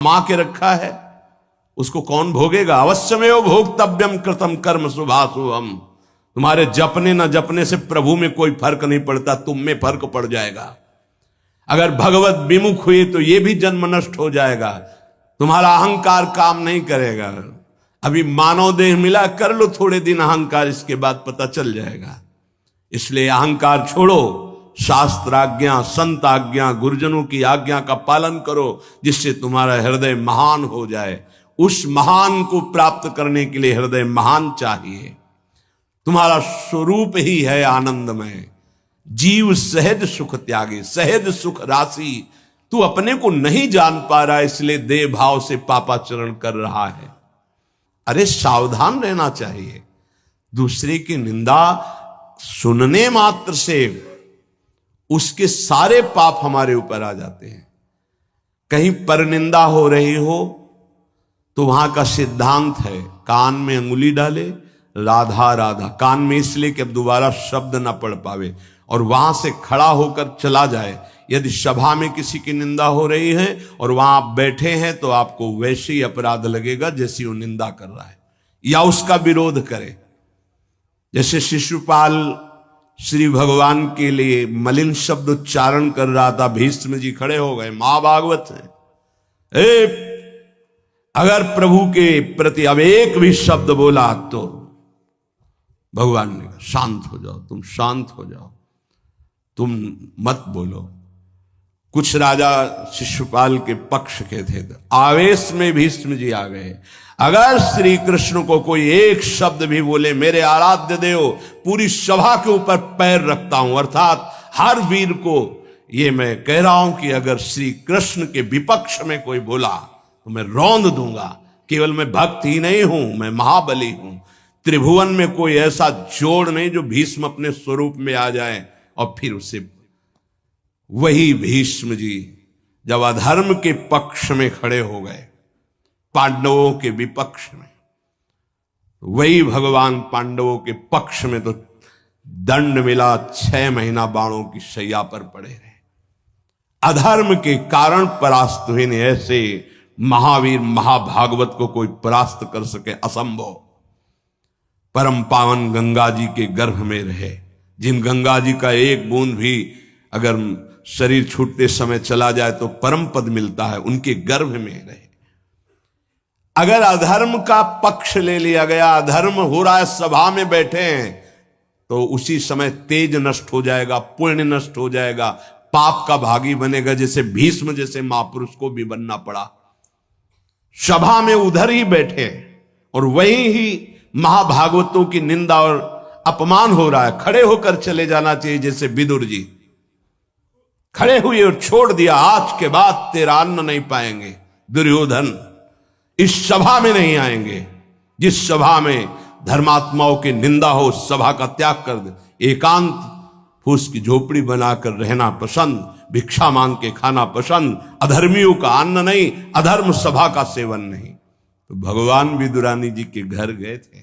मां के रखा है उसको कौन भोगेगा। अवश्यमेव भोक्तव्यम कृतम कर्म शुभाशुभम। तुम्हारे जपने न जपने से प्रभु में कोई फर्क नहीं पड़ता, तुम में फर्क पड़ जाएगा। अगर भगवत विमुख हुए तो यह भी जन्म नष्ट हो जाएगा, तुम्हारा अहंकार काम नहीं करेगा। अभी मानव देह मिला, कर लो थोड़े दिन अहंकार, इसके बाद पता चल जाएगा। इसलिए अहंकार छोड़ो, शास्त्राज्ञा, संत आज्ञा, गुरुजनों की आज्ञा का पालन करो, जिससे तुम्हारा हृदय महान हो जाए। उस महान को प्राप्त करने के लिए हृदय महान चाहिए। तुम्हारा स्वरूप ही है आनंदमय। जीव सहज सुख त्यागे, सहज सुख राशि। तू अपने को नहीं जान पा रहा, इसलिए देह भाव से पापाचरण कर रहा है। अरे सावधान रहना चाहिए। दूसरे की निंदा सुनने मात्र से उसके सारे पाप हमारे ऊपर आ जाते हैं। कहीं परनिंदा हो रही हो तो वहां का सिद्धांत है, कान में अंगुली डाले, राधा राधा, कान में इसलिए कि अब दोबारा शब्द ना पढ़ पावे, और वहां से खड़ा होकर चला जाए। यदि सभा में किसी की निंदा हो रही है और वहां आप बैठे हैं तो आपको वैसे ही अपराध लगेगा जैसी वो निंदा कर रहा है, या उसका विरोध करे। जैसे शिशुपाल श्री भगवान के लिए मलिन शब्द उच्चारण कर रहा था, भीष्म जी खड़े हो गए, महाभागवत है, अगर प्रभु के प्रति अब एक भी शब्द बोला तो भगवान ने कहा शांत हो जाओ, तुम शांत हो जाओ, तुम मत बोलो। कुछ राजा शिशुपाल के पक्ष के थे, आवेश में भीष्म जी आ गए। अगर श्री कृष्ण को कोई एक शब्द भी बोले, मेरे आराध्य देव, पूरी सभा के ऊपर पैर रखता हूं। अर्थात हर वीर को ये मैं कह रहा हूं कि अगर श्री कृष्ण के विपक्ष में कोई बोला तो मैं रौंद दूंगा। केवल मैं भक्त ही नहीं हूं, मैं महाबली हूं। त्रिभुवन में कोई ऐसा जोड़ नहीं जो भीष्म अपने स्वरूप में आ जाए और फिर उसे। वही भीष्म जी जब अधर्म के पक्ष में खड़े हो गए, पांडवों के विपक्ष में, वही भगवान पांडवों के पक्ष में तो दंड मिला, 6 महीना बाणों की शैया पर पड़े रहे। अधर्म के कारण परास्त हुए। ऐसे महावीर महाभागवत को कोई परास्त कर सके, असंभव। परम पावन गंगा जी के गर्भ में रहे, जिन गंगा जी का एक बूंद भी अगर शरीर छूटते समय चला जाए तो परम पद मिलता है, उनके गर्भ में रहे। अगर अधर्म का पक्ष ले लिया गया, अधर्म हो रहा है, सभा में बैठे हैं, तो उसी समय तेज नष्ट हो जाएगा, पुण्य नष्ट हो जाएगा, पाप का भागी बनेगा। जैसे भीष्म जैसे महापुरुष को भी बनना पड़ा। सभा में उधर ही बैठे और वही ही महाभागवतों की निंदा और अपमान हो रहा है, खड़े होकर चले जाना चाहिए। जैसे विदुर जी खड़े हुए और छोड़ दिया, आज के बाद तेरा अन्न नहीं पाएंगे, दुर्योधन इस सभा में नहीं आएंगे। जिस सभा में धर्मात्माओं की निंदा हो, उस सभा का त्याग कर दे। एकांत फूस की झोपड़ी बनाकर रहना पसंद, भिक्षा मांग के खाना पसंद, अधर्मियों का अन्न नहीं, अधर्म सभा का सेवन नहीं। तो भगवान विदुरानी जी के घर गए थे।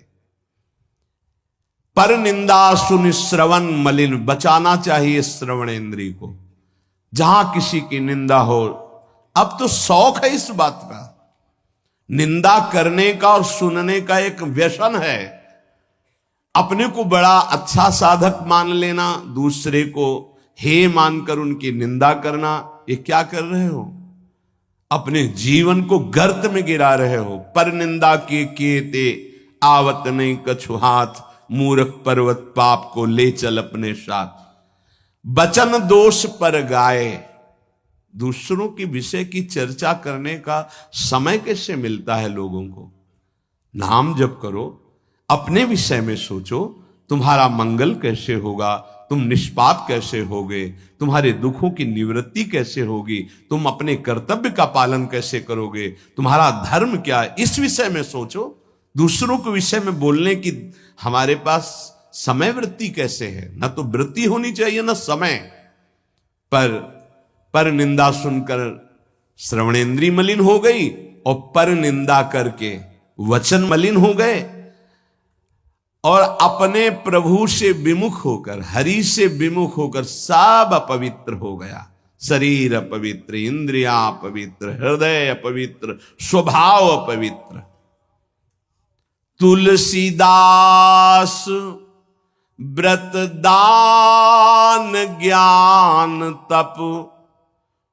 पर निंदा सुनि श्रवण मलिन, बचाना चाहिए श्रवणेंद्रिय को। जहां किसी की निंदा हो, अब तो शौक है इस बात का, निंदा करने का और सुनने का एक व्यसन है। अपने को बड़ा अच्छा साधक मान लेना, दूसरे को हे मानकर उनकी निंदा करना, ये क्या कर रहे हो? अपने जीवन को गर्त में गिरा रहे हो। पर निंदा के किए ते आवत नहीं कछु हाथ, मूर्ख पर्वत पाप को ले चल अपने साथ। बचन दोष पर गाए, दूसरों की विषय की चर्चा करने का समय कैसे मिलता है लोगों को? नाम जप करो, अपने विषय में सोचो, तुम्हारा मंगल कैसे होगा, तुम निष्पाप कैसे होगे, तुम्हारे दुखों की निवृत्ति कैसे होगी, तुम अपने कर्तव्य का पालन कैसे करोगे, तुम्हारा धर्म क्या है, इस विषय में सोचो। दूसरों के विषय में बोलने की हमारे पास समय वृत्ति कैसे है? ना तो वृत्ति होनी चाहिए ना समय। पर निंदा सुनकर श्रवणेंद्रिय मलिन हो गई और पर निंदा करके वचन मलिन हो गए, और अपने प्रभु से विमुख होकर, हरि से विमुख होकर सब अपवित्र हो गया। शरीर अपवित्र, इंद्रिया अपवित्र, हृदय अपवित्र, स्वभाव अपवित्र। तुलसीदास व्रत दान ज्ञान तप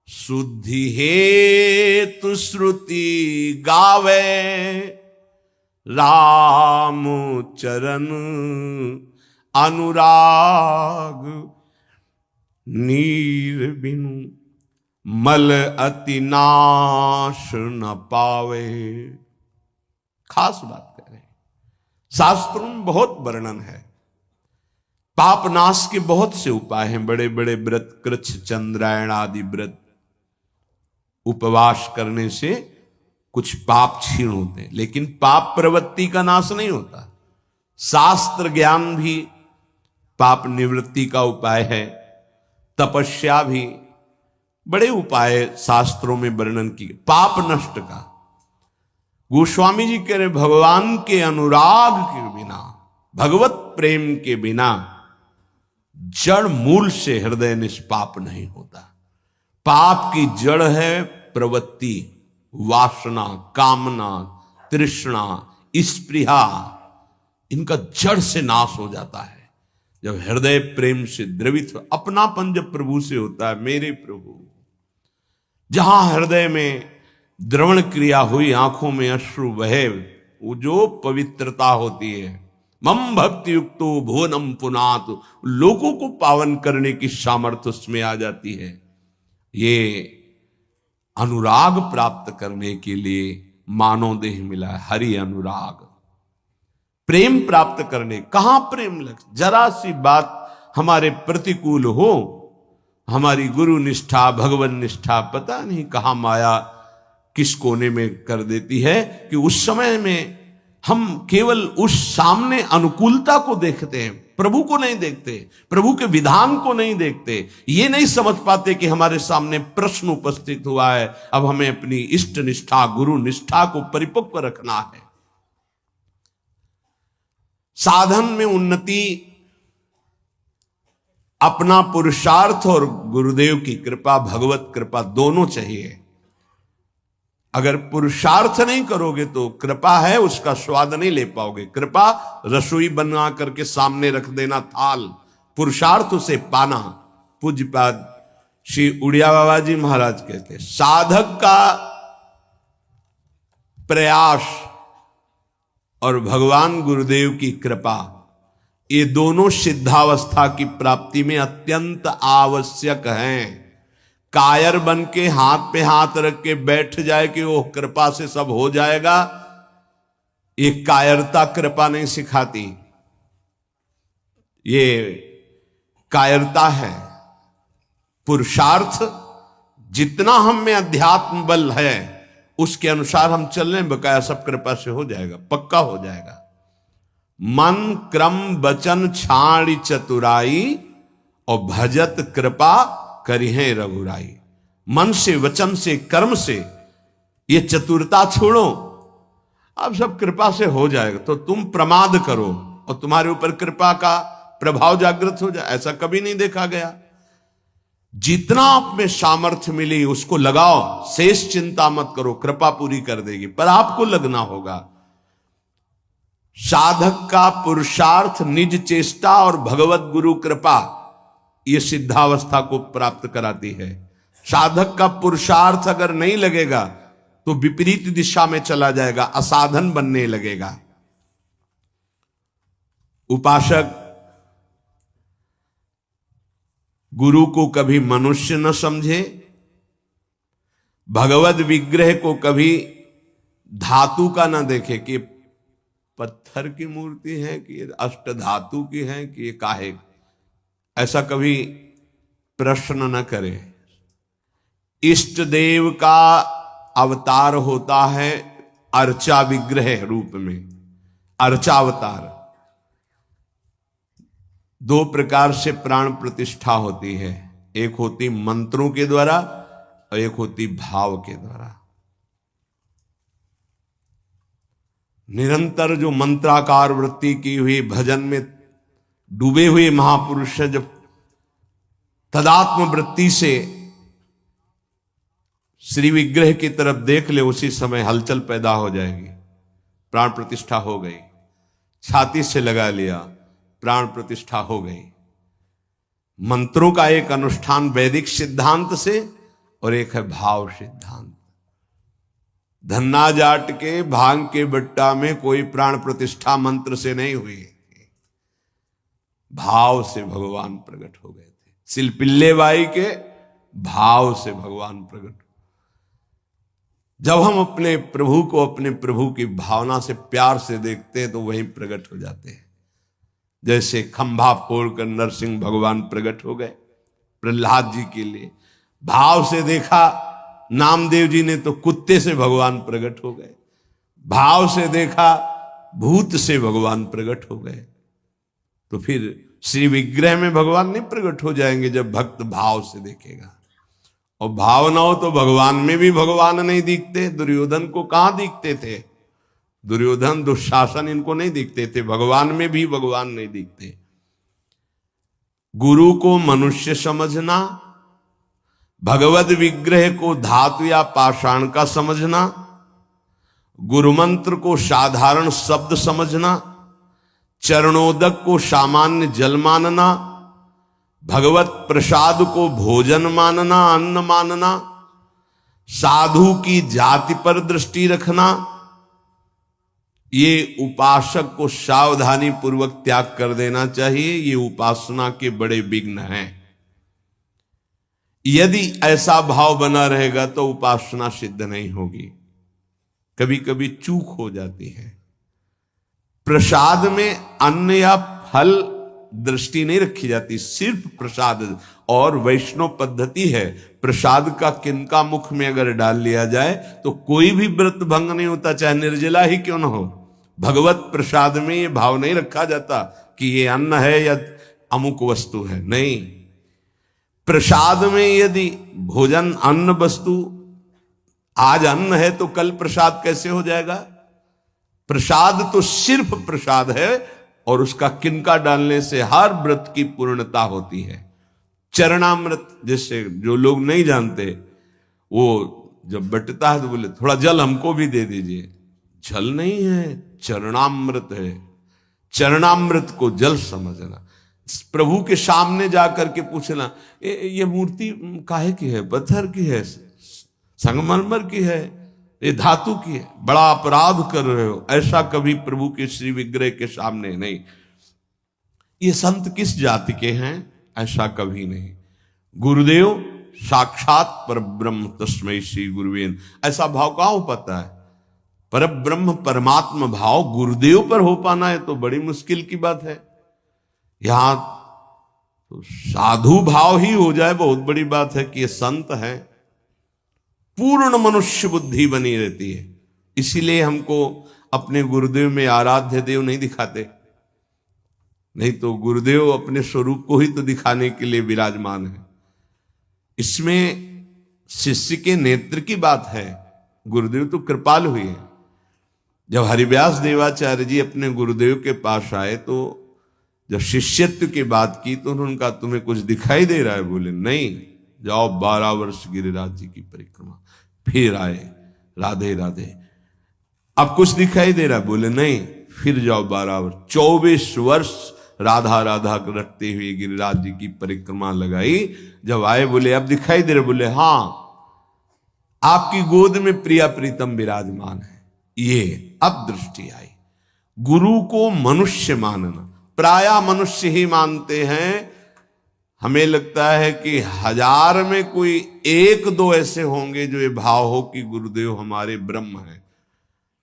शुद्धि हेतु श्रुति गावे, राम चरण अनुराग नीर बिनु मल अति नाश न पावे। खास बात कह रहे हैं, शास्त्रों में बहुत वर्णन है। पाप नाश के बहुत से उपाय हैं, बड़े बड़े व्रत, कृच्छ चंद्रायण आदि व्रत, उपवास करने से कुछ पाप क्षीण होते हैं, लेकिन पाप प्रवृत्ति का नाश नहीं होता। शास्त्र ज्ञान भी पाप निवृत्ति का उपाय है, तपस्या भी, बड़े उपाय शास्त्रों में वर्णन किए पाप नष्ट का। गोस्वामी जी कह रहे भगवान के अनुराग के बिना, भगवत प्रेम के बिना जड़ मूल से हृदय निष्पाप नहीं होता। पाप की जड़ है प्रवृत्ति, वासना, कामना, तृष्णा, स्पृहा, इनका जड़ से नाश हो जाता है जब हृदय प्रेम से द्रवित हो। अपनापन जब प्रभु से होता है, मेरे प्रभु, जहां हृदय में द्रवण क्रिया हुई, आंखों में अश्रु बहे, वो जो पवित्रता होती है, मम भक्ति युक्तो भुवनम पुनात, लोगों को पावन करने की सामर्थ्य उसमें आ जाती है। ये अनुराग प्राप्त करने के लिए मानव देह मिला है, हरि अनुराग। प्रेम प्राप्त करने, कहां प्रेम लग, जरा सी बात हमारे प्रतिकूल हो, हमारी गुरु निष्ठा, भगवान निष्ठा, पता नहीं कहां माया किस कोने में कर देती है कि उस समय में हम केवल उस सामने अनुकूलता को देखते हैं, प्रभु को नहीं देखते, प्रभु के विधान को नहीं देखते। ये नहीं समझ पाते कि हमारे सामने प्रश्न उपस्थित हुआ है, अब हमें अपनी इष्ट निष्ठा, गुरु निष्ठा को परिपक्व रखना है। साधन में उन्नति अपना पुरुषार्थ और गुरुदेव की कृपा, भगवत कृपा दोनों चाहिए। अगर पुरुषार्थ नहीं करोगे तो कृपा है उसका स्वाद नहीं ले पाओगे। कृपा रसोई बना करके सामने रख देना थाल, पुरुषार्थ उसे पाना। पूज्यपाद श्री उड़िया बाबा जी महाराज कहते, साधक का प्रयास और भगवान गुरुदेव की कृपा, ये दोनों सिद्धावस्था की प्राप्ति में अत्यंत आवश्यक हैं। कायर बन के हाथ पे हाथ रख के बैठ जाए कि वो कृपा से सब हो जाएगा, ये कायरता कृपा नहीं सिखाती, ये कायरता है। पुरुषार्थ जितना हम में अध्यात्म बल है उसके अनुसार हम चल रहे हैं, बकाया सब कृपा से हो जाएगा, पक्का हो जाएगा। मन क्रम वचन छाड़ी चतुराई और भजत कृपा करिहे रघुराई। मन से, वचन से, कर्म से ये चतुरता छोड़ो, अब सब कृपा से हो जाएगा। तो तुम प्रमाद करो और तुम्हारे ऊपर कृपा का प्रभाव जागृत हो जाए, ऐसा कभी नहीं देखा गया। जितना आप में सामर्थ्य मिली उसको लगाओ, शेष चिंता मत करो, कृपा पूरी कर देगी, पर आपको लगना होगा। साधक का पुरुषार्थ, निज चेष्टा और भगवत गुरु कृपा, ये सिद्धावस्था को प्राप्त कराती है। साधक का पुरुषार्थ अगर नहीं लगेगा तो विपरीत दिशा में चला जाएगा, असाधन बनने लगेगा। उपासक गुरु को कभी मनुष्य न समझे, भगवत विग्रह को कभी धातु का न देखे कि पत्थर की मूर्ति है कि अष्ट धातु की है कि काहे, ऐसा कभी प्रश्न न करे। इष्ट देव का अवतार होता है अर्चा विग्रह रूप में, अर्चावतार। दो प्रकार से प्राण प्रतिष्ठा होती है, एक होती मंत्रों के द्वारा और एक होती भाव के द्वारा। निरंतर जो मंत्राकार वृत्ति की हुई, भजन में डूबे हुए महापुरुष जब तदात्म वृत्ति से श्री विग्रह की तरफ देख ले, उसी समय हलचल पैदा हो जाएगी। प्राण प्रतिष्ठा हो गई, छाती से लगा लिया, प्राण प्रतिष्ठा हो गई। मंत्रों का एक अनुष्ठान वैदिक सिद्धांत से और एक है भाव सिद्धांत। धन्ना जाट के भांग के बट्टा में कोई प्राण प्रतिष्ठा मंत्र से नहीं हुई, भाव से भगवान प्रकट हो गए थे। सिलपिल्ले बाई के भाव से भगवान प्रकट। जब हम अपने प्रभु को अपने प्रभु की भावना से प्यार से देखते हैं तो वहीं प्रकट हो जाते हैं। जैसे खंभा फोड़कर नरसिंह भगवान प्रकट हो गए प्रहलाद जी के लिए, भाव से देखा। नामदेव जी ने तो कुत्ते से भगवान प्रकट हो गए, भाव से देखा भूत से भगवान प्रकट हो गए। तो फिर श्री विग्रह में भगवान नहीं प्रकट हो जाएंगे जब भक्त भाव से देखेगा। और भाव ना हो तो भगवान में भी भगवान नहीं दिखते। दुर्योधन को कहां दिखते थे? दुर्योधन दुशासन इनको नहीं दिखते थे, भगवान में भी भगवान नहीं दिखते। गुरु को मनुष्य समझना, भगवद विग्रह को धातु या पाषाण का समझना, गुरु मंत्र को साधारण शब्द समझना, चरणोदक को सामान्य जल मानना, भगवत प्रसाद को भोजन मानना, अन्न मानना, साधु की जाति पर दृष्टि रखना, ये उपासक को सावधानी पूर्वक त्याग कर देना चाहिए। ये उपासना के बड़े विघ्न हैं। यदि ऐसा भाव बना रहेगा तो उपासना सिद्ध नहीं होगी। कभी कभी चूक हो जाती है। प्रसाद में अन्न या फल दृष्टि नहीं रखी जाती, सिर्फ प्रसाद। और वैष्णव पद्धति है, प्रसाद का किनका मुख में अगर डाल लिया जाए तो कोई भी व्रत भंग नहीं होता, चाहे निर्जला ही क्यों न हो। भगवत प्रसाद में ये भाव नहीं रखा जाता कि ये अन्न है या अमुक वस्तु है, नहीं। प्रसाद में यदि भोजन अन्न वस्तु, आज अन्न है तो कल प्रसाद कैसे हो जाएगा? प्रसाद तो सिर्फ प्रसाद है और उसका किनका डालने से हर व्रत की पूर्णता होती है। चरणामृत, जिससे जो लोग नहीं जानते, वो जब बटता है तो बोले थोड़ा जल हमको भी दे दीजिए। जल नहीं है, चरणामृत है। चरणामृत को जल समझना। प्रभु के सामने जाकर के पूछना, ये मूर्ति काहे की है? पत्थर की है, संगमरमर की है, ये धातु की है? बड़ा अपराध कर रहे हो। ऐसा कभी प्रभु के श्री विग्रह के सामने नहीं। ये संत किस जाति के हैं? ऐसा कभी नहीं। गुरुदेव साक्षात परब्रह्म तस्मै श्री गुरुवेन, ऐसा भाव कहां हो पाता है? परब्रह्म परमात्मा भाव गुरुदेव पर हो पाना है तो बड़ी मुश्किल की बात है। यहां तो साधु भाव ही हो जाए बहुत बड़ी बात है कि ये संत है। पूर्ण मनुष्य बुद्धि बनी रहती है। इसीलिए हमको अपने गुरुदेव में आराध्य देव नहीं दिखाते, नहीं तो गुरुदेव अपने स्वरूप को ही तो दिखाने के लिए विराजमान है। इसमें शिष्य के नेत्र की बात है। गुरुदेव तो कृपाल हुई है। जब हरिव्यास देवाचार्य जी अपने गुरुदेव के पास आए तो जब शिष्यत्व की बात की तो उन्होंने कहा, तुम्हें कुछ दिखाई दे रहा है? बोले नहीं। जाओ 12 वर्ष गिरिराज जी की परिक्रमा। फिर आए, राधे राधे। अब कुछ दिखाई दे रहा है? बोले नहीं। फिर जाओ 12 वर्ष, 24 वर्ष राधा राधा रटते हुए गिरिराज जी की परिक्रमा लगाई। जब आए बोले अब दिखाई दे रहे? बोले हाँ, आपकी गोद में प्रिया प्रीतम विराजमान है। ये अब दृष्टि आई। गुरु को मनुष्य मानना, प्राय मनुष्य ही मानते हैं। हमें लगता है कि 1000 में कोई 1-2 ऐसे होंगे जो ये भाव हो कि गुरुदेव हमारे ब्रह्म हैं।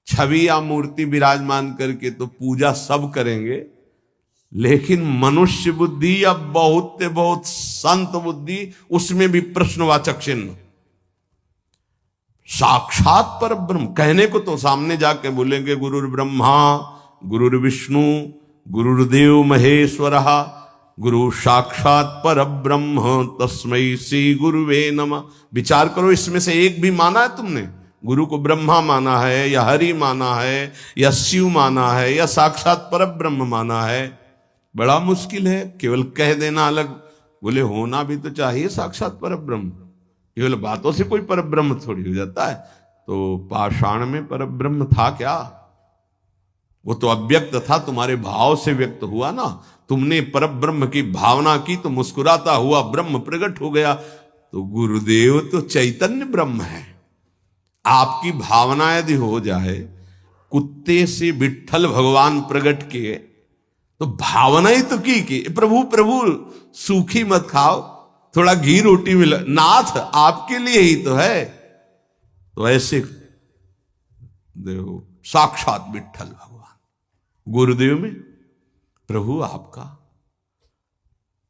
छवि या मूर्ति विराजमान करके तो पूजा सब करेंगे, लेकिन मनुष्य बुद्धि या बहुत संत बुद्धि, उसमें भी प्रश्नवाचक चिन्ह। साक्षात पर ब्रह्म कहने को तो सामने जाके बोलेंगे गुरुर् ब्रह्मा गुरुर्विष्णु गुरुर्देव महेश्वरः गुरु साक्षात पर ब्रह्म तस्मै श्री गुरुवे नमः। विचार करो, इसमें से एक भी माना है तुमने? गुरु को ब्रह्मा माना है या हरि माना है या शिव माना है या साक्षात पर ब्रह्म माना है? बड़ा मुश्किल है। केवल कह देना अलग, बोले होना भी तो चाहिए साक्षात पर ब्रह्म। केवल बातों से कोई परब्रह्म थोड़ी हो जाता है। तो पाषाण में परब्रह्म था क्या? वो तो अव्यक्त था, तुम्हारे भाव से व्यक्त हुआ ना। तुमने परब्रह्म की भावना की तो मुस्कुराता हुआ ब्रह्म प्रकट हो गया। तो गुरुदेव तो चैतन्य ब्रह्म है। आपकी भावना यदि हो जाए कुत्ते से विट्ठल भगवान प्रकट किए, तो भावना ही तो की प्रभु प्रभु सूखी मत खाओ, थोड़ा घी रोटी मिला, नाथ आपके लिए ही तो है। तो ऐसे देखो साक्षात विट्ठल भगवान गुरुदेव में, प्रभु आपका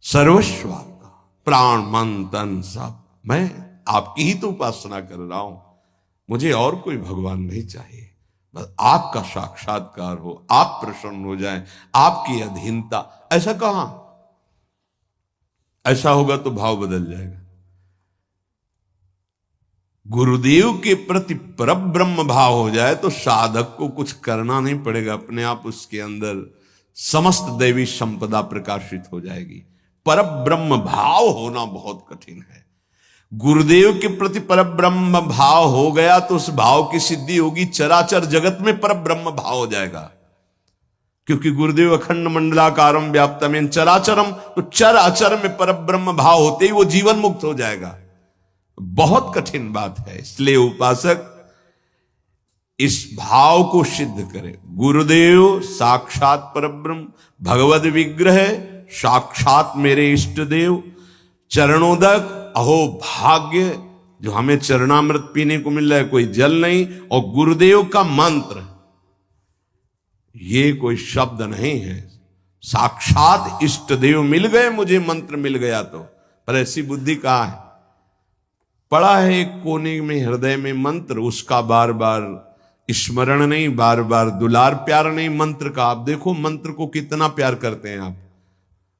सर्वस्व, आपका प्राण मन तन सब, मैं आपकी ही तो उपासना कर रहा हूं, मुझे और कोई भगवान नहीं चाहिए। बस आपका साक्षात्कार हो, आप प्रसन्न हो जाएं, आपकी अधीनता। ऐसा कहां? ऐसा होगा तो भाव बदल जाएगा। गुरुदेव के प्रति परब्रह्म भाव हो जाए तो साधक को कुछ करना नहीं पड़ेगा, अपने आप उसके अंदर समस्त दैवी संपदा प्रकाशित हो जाएगी। परब्रह्म भाव होना बहुत कठिन है। गुरुदेव के प्रति परब्रह्म भाव हो गया तो उस भाव की सिद्धि होगी, चराचर जगत में परब्रह्म भाव हो जाएगा। क्योंकि गुरुदेव अखंड मंडलाकारम व्याप्तमेन चराचरम, तो चराचर में परब्रह्म भाव होते ही वो जीवन मुक्त हो जाएगा। बहुत कठिन बात है, इसलिए उपासक इस भाव को सिद्ध करे। गुरुदेव साक्षात परब्रह्म, भगवद विग्रह, साक्षात मेरे इष्ट देव, चरणोदक, अहो भाग्य जो हमें चरणामृत पीने को मिल रहा है, कोई जल नहीं। और गुरुदेव का मंत्र, ये कोई शब्द नहीं है, साक्षात इष्ट देव मिल गए, मुझे मंत्र मिल गया तो। पर ऐसी बुद्धि कहां है? पड़ा है एक कोने में हृदय में मंत्र, उसका बार बार स्मरण नहीं, बार बार दुलार प्यार नहीं मंत्र का। आप देखो मंत्र को कितना प्यार करते हैं आप।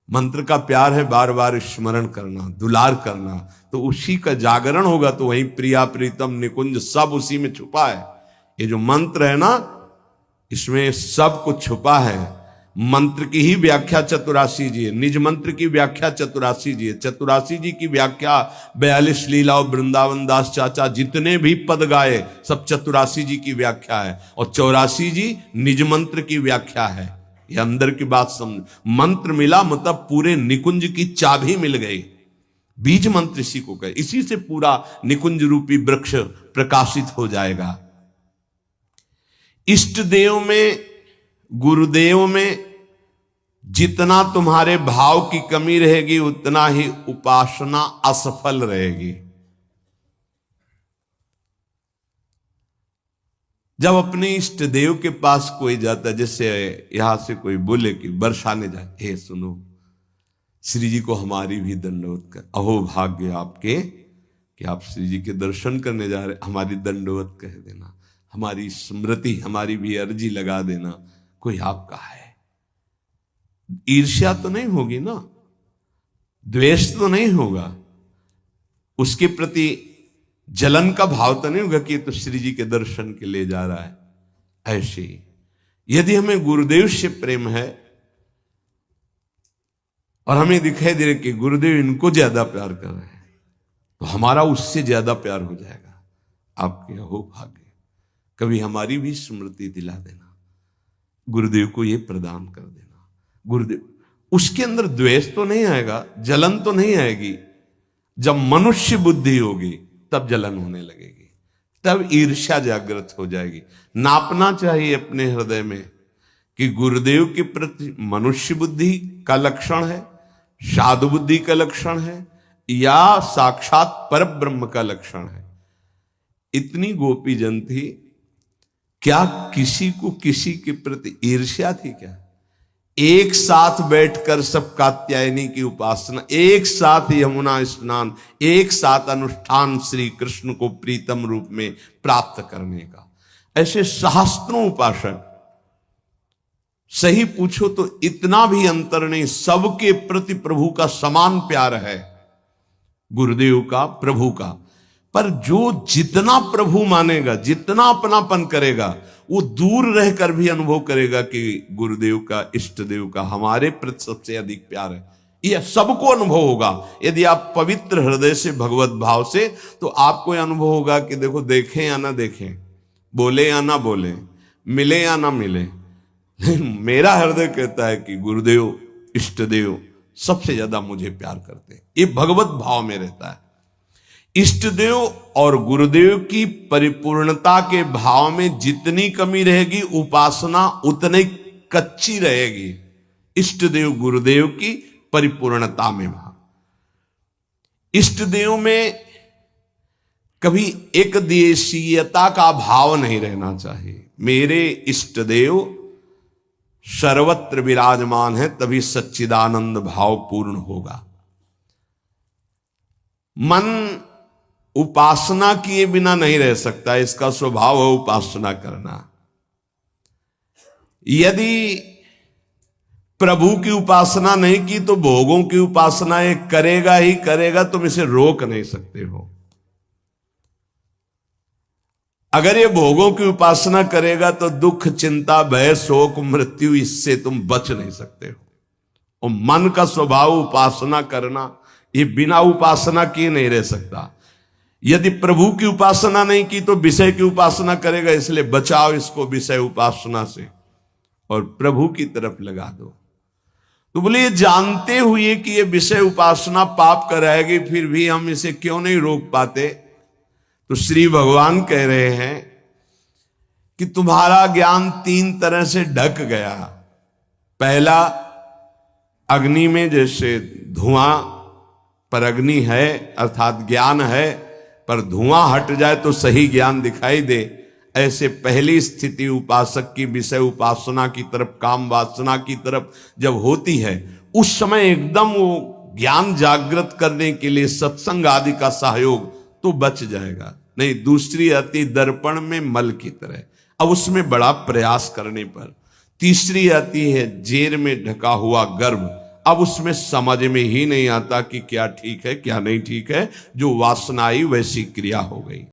मंत्र का प्यार है बार बार स्मरण करना, दुलार करना, तो उसी का जागरण होगा। तो वही प्रिया प्रीतम निकुंज सब उसी में छुपा है। ये जो मंत्र है ना, इसमें सब कुछ छुपा है। मंत्र की ही व्याख्या चतुरासी जी है, निज मंत्र की व्याख्या चतुरासी जी है। चतुरासी जी की व्याख्या 42 लीला और वृंदावन दास चाचा जितने भी पद गाए सब चतुरासी जी की व्याख्या है। और 84 जी निज मंत्र की व्याख्या है। ये अंदर की बात समझ। मंत्र मिला मतलब पूरे निकुंज की चाबी मिल गई। बीज मंत्र इसी को कहे, इसी से पूरा निकुंज रूपी वृक्ष प्रकाशित हो जाएगा। इष्ट देव में, गुरुदेव में जितना तुम्हारे भाव की कमी रहेगी उतना ही उपासना असफल रहेगी। जब अपने इष्ट देव के पास कोई जाता है, जैसे यहां से कोई बोले कि बरसाने जाए, हे सुनो श्री जी को हमारी भी दंडवत कर, अहो भाग्य आपके कि आप श्री जी के दर्शन करने जा रहे, हमारी दंडवत कह देना, हमारी स्मृति, हमारी भी अर्जी लगा देना। कोई आपका है, ईर्ष्या तो नहीं होगी ना, द्वेष तो नहीं होगा, उसके प्रति जलन का भाव तो नहीं होगा कि तो श्री जी के दर्शन के लिए जा रहा है। ऐसे ही यदि हमें गुरुदेव से प्रेम है और हमें दिखाई दे रहा कि गुरुदेव इनको ज्यादा प्यार कर रहे हैं, तो हमारा उससे ज्यादा प्यार हो जाएगा। आपके हो भाग्य, कभी हमारी भी स्मृति दिला देना, गुरुदेव को ये प्रदान कर देना। गुरुदेव, उसके अंदर द्वेष तो नहीं आएगा, जलन तो नहीं आएगी। जब मनुष्य बुद्धि होगी तब जलन होने लगेगी, तब ईर्ष्या जागृत हो जाएगी। नापना चाहिए अपने हृदय में कि गुरुदेव के प्रति मनुष्य बुद्धि का लक्षण है, साधु बुद्धि का लक्षण है, या साक्षात परब्रह्म का लक्षण है। इतनी गोपी जन थी, क्या किसी को किसी के प्रति ईर्ष्या थी क्या? एक साथ बैठकर सब कात्यायनी की उपासना, एक साथ यमुना स्नान, एक साथ अनुष्ठान श्री कृष्ण को प्रीतम रूप में प्राप्त करने का। ऐसे सहस्त्रों उपासक, सही पूछो तो इतना भी अंतर नहीं, सबके प्रति प्रभु का समान प्यार है, गुरुदेव का, प्रभु का। पर जो जितना प्रभु मानेगा, जितना अपनापन करेगा, वो दूर रहकर भी अनुभव करेगा कि गुरुदेव का, इष्ट देव का हमारे प्रति सबसे अधिक प्यार है। यह सबको अनुभव होगा। यदि आप पवित्र हृदय से, भगवत भाव से, तो आपको यह अनुभव होगा कि देखो, देखें या ना देखें, बोले या ना बोले, मिले या ना मिले, मेरा हृदय कहता है कि गुरुदेव, इष्ट देव सबसे ज्यादा मुझे प्यार करते हैं। ये भगवत भाव में रहता है। इष्ट देव और गुरुदेव की परिपूर्णता के भाव में जितनी कमी रहेगी, उपासना उतनी कच्ची रहेगी। इष्ट देव गुरुदेव की परिपूर्णता में भाव, इष्ट देव में कभी एक देशीयता का भाव नहीं रहना चाहिए। मेरे इष्ट देव सर्वत्र विराजमान है, तभी सच्चिदानंद भाव पूर्ण होगा। मन उपासना किए बिना नहीं रह सकता, इसका स्वभाव है उपासना करना। यदि प्रभु की उपासना नहीं की तो भोगों की उपासना ये करेगा ही करेगा, तुम इसे रोक नहीं सकते हो। अगर ये भोगों की उपासना करेगा तो दुख, चिंता, भय, शोक, मृत्यु, इससे तुम बच नहीं सकते हो। और मन का स्वभाव उपासना करना, ये बिना उपासना किए नहीं रह सकता। यदि प्रभु की उपासना नहीं की तो विषय की उपासना करेगा, इसलिए बचाओ इसको विषय उपासना से और प्रभु की तरफ लगा दो। तो बोले, ये जानते हुए कि ये विषय उपासना पाप कराएगी, फिर भी हम इसे क्यों नहीं रोक पाते? तो श्री भगवान कह रहे हैं कि तुम्हारा ज्ञान तीन तरह से ढक गया। पहला, अग्नि में जैसे धुआं पर अग्नि है, अर्थात ज्ञान है, पर धुआं हट जाए तो सही ज्ञान दिखाई दे, ऐसे पहली स्थिति उपासक की विषय उपासना की तरफ, काम वासना की तरफ जब होती है, उस समय एकदम वो ज्ञान जागृत करने के लिए सत्संग आदि का सहयोग तो बच जाएगा। नहीं, दूसरी आती दर्पण में मल की तरह, अब उसमें बड़ा प्रयास करने पर। तीसरी आती है जेर में ढका हुआ गर्भ, अब उसमें समझ में ही नहीं आता कि क्या ठीक है क्या नहीं ठीक है, जो वासना आई वैसी क्रिया हो गई।